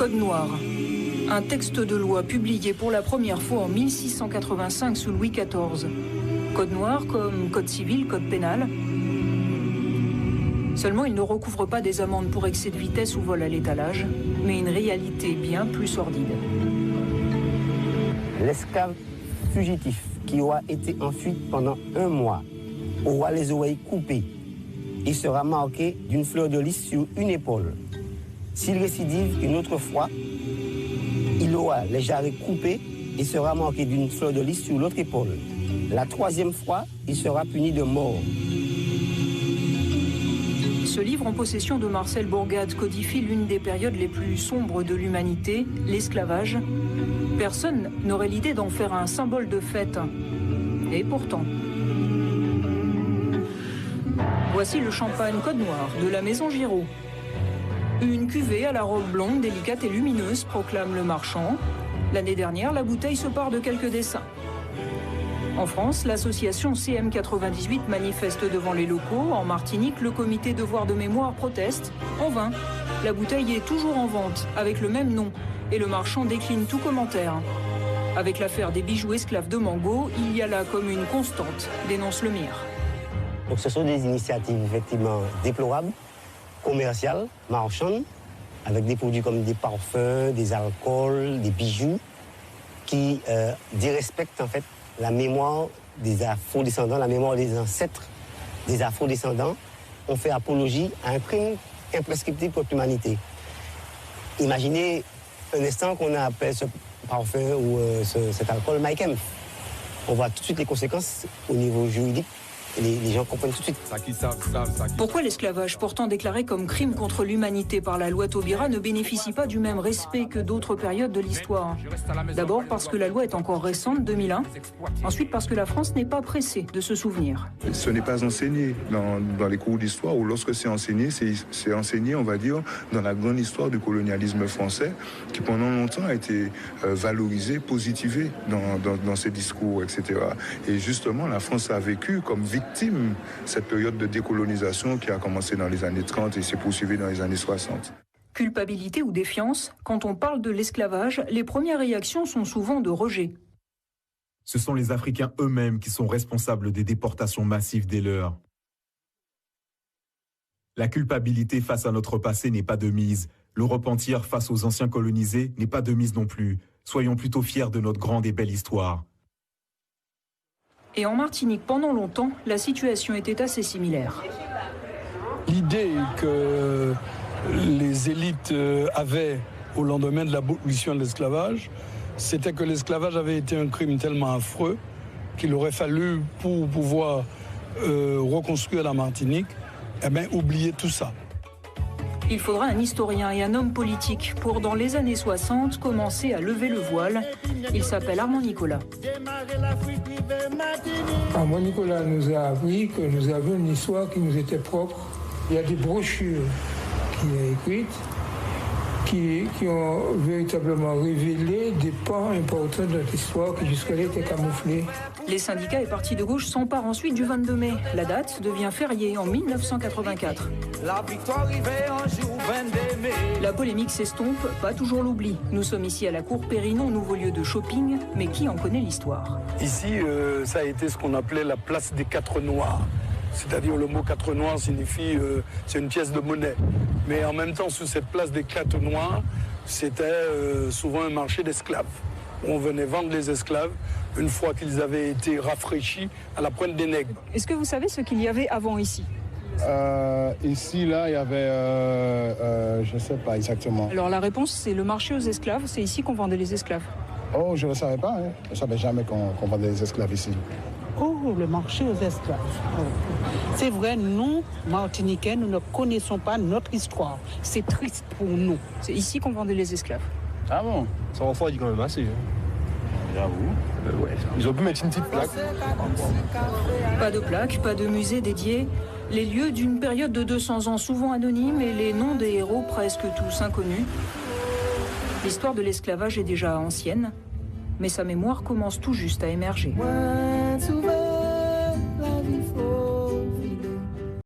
Code noir. Un texte de loi publié pour la première fois en 1685 sous Louis XIV. Code noir comme code civil, code pénal. Seulement, il ne recouvre pas des amendes pour excès de vitesse ou vol à l'étalage, mais une réalité bien plus sordide. L'esclave fugitif qui aura été en fuite pendant 1 mois aura les oreilles coupées. Il sera marqué d'une fleur de lys sur une épaule. S'il récidive une autre fois, il aura les jarrets coupés et sera marqué d'une fleur de lys sur l'autre épaule. La 3e fois, il sera puni de mort. Ce livre en possession de Marcel Bourgade codifie l'une des périodes les plus sombres de l'humanité, l'esclavage. Personne n'aurait l'idée d'en faire un symbole de fête. Et pourtant. Voici le champagne Code noir de la maison Giraud. Une cuvée à la robe blonde, délicate et lumineuse, proclame le marchand. L'année dernière, la bouteille se part de quelques dessins. En France, l'association CM98 manifeste devant les locaux. En Martinique, le comité Devoir de mémoire proteste. En vain, la bouteille est toujours en vente, avec le même nom. Et le marchand décline tout commentaire. Avec l'affaire des bijoux esclaves de Mango, il y a là comme une constante, dénonce le MIR. Donc ce sont des initiatives effectivement déplorables, commerciales, marchandes, avec des produits comme des parfums, des alcools, des bijoux, qui dérespectent en fait la mémoire des afro-descendants, la mémoire des ancêtres des afro-descendants. On fait apologie à un crime imprescriptible contre l'humanité. Imaginez un instant qu'on appelle ce parfum ou cet alcool Mike M. On voit tout de suite les conséquences au niveau juridique. Les gens comprennent tout de suite. Pourquoi l'esclavage, pourtant déclaré comme crime contre l'humanité par la loi Taubira, ne bénéficie pas du même respect que d'autres périodes de l'histoire? D'abord parce que la loi est encore récente, 2001. Ensuite parce que la France n'est pas pressée de se souvenir. Ce n'est pas enseigné dans les cours d'histoire, ou lorsque c'est enseigné, on va dire, dans la grande histoire du colonialisme français, qui pendant longtemps a été valorisé, positivé dans ses discours, etc. Et justement, la France a vécu comme victime cette période de décolonisation qui a commencé dans les années 30 et s'est poursuivie dans les années 60. Culpabilité ou défiance, quand on parle de l'esclavage, les premières réactions sont souvent de rejet. Ce sont les Africains eux-mêmes qui sont responsables des déportations massives des leurs. La culpabilité face à notre passé n'est pas de mise. Le repentir face aux anciens colonisés n'est pas de mise non plus. Soyons plutôt fiers de notre grande et belle histoire. Et en Martinique, pendant longtemps, la situation était assez similaire. L'idée que les élites avaient au lendemain de l'abolition de l'esclavage, c'était que l'esclavage avait été un crime tellement affreux qu'il aurait fallu, pour pouvoir reconstruire la Martinique, oublier tout ça. Il faudra un historien et un homme politique pour, dans les années 60, commencer à lever le voile. Il s'appelle Armand Nicolas. Armand Nicolas nous a appris que nous avions une histoire qui nous était propre. Il y a des brochures qu'il a écrites qui ont véritablement révélé des pans importants de notre histoire qui jusque-là étaient camouflés. Les syndicats et partis de gauche s'emparent ensuite du 22 mai. La date devient fériée en 1984. La polémique s'estompe, pas toujours l'oubli. Nous sommes ici à la Cour Périnon, nouveau lieu de shopping, mais qui en connaît l'histoire? Ici, ça a été ce qu'on appelait la place des 4 Noirs. C'est-à-dire le mot 4 Noirs signifie, c'est une pièce de monnaie. Mais en même temps, sous cette place des 4 Noirs, c'était souvent un marché d'esclaves. On venait vendre les esclaves une fois qu'ils avaient été rafraîchis à la pointe des nègres. Est-ce que vous savez ce qu'il y avait avant ici? Ici, là, il y avait, je ne sais pas exactement. Alors la réponse, c'est le marché aux esclaves. C'est ici qu'on vendait les esclaves. Oh, je ne le savais pas. Hein. Je ne savais jamais qu'on vendait les esclaves ici. Oh, le marché aux esclaves. Oh. C'est vrai, nous, Martiniquais, nous ne connaissons pas notre histoire. C'est triste pour nous. C'est ici qu'on vendait les esclaves. Ah bon? Ça refroidit quand même assez. Hein. J'avoue. Ouais. Ils ont pu mettre une petite plaque. Pas de plaque, pas de musée dédié. Les lieux d'une période de 200 ans souvent anonymes et les noms des héros presque tous inconnus. L'histoire de l'esclavage est déjà ancienne, mais sa mémoire commence tout juste à émerger.